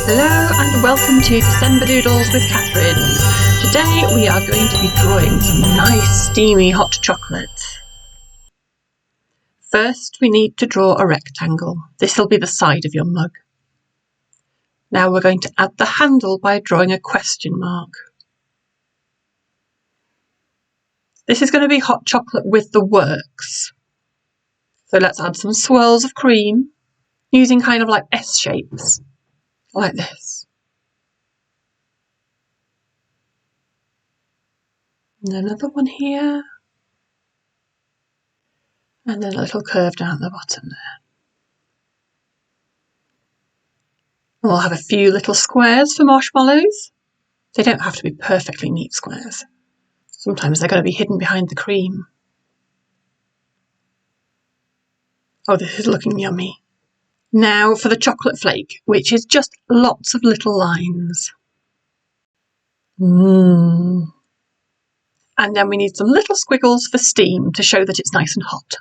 Hello and welcome to December Doodles with Catherine. Today we are going to be drawing some nice steamy hot chocolate. First we need to draw a rectangle. This will be the side of your mug. Now we're going to add the handle by drawing a question mark. This is going to be hot chocolate with the works. So let's add some swirls of cream using kind of like S shapes, like this. And another one here. And then a little curve down the bottom there. And we'll have a few little squares for marshmallows. They don't have to be perfectly neat squares. Sometimes they're going to be hidden behind the cream. Oh, this is looking yummy. Now for the chocolate flake, which is just lots of little lines. And then we need some little squiggles for steam to show that it's nice and hot.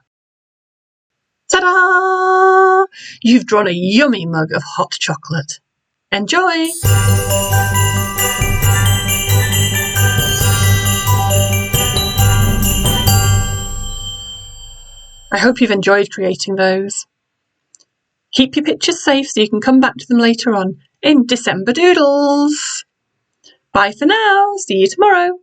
Ta-da! You've drawn a yummy mug of hot chocolate. Enjoy! I hope you've enjoyed creating those. Keep your pictures safe so you can come back to them later on in December Doodles. Bye for now. See you tomorrow.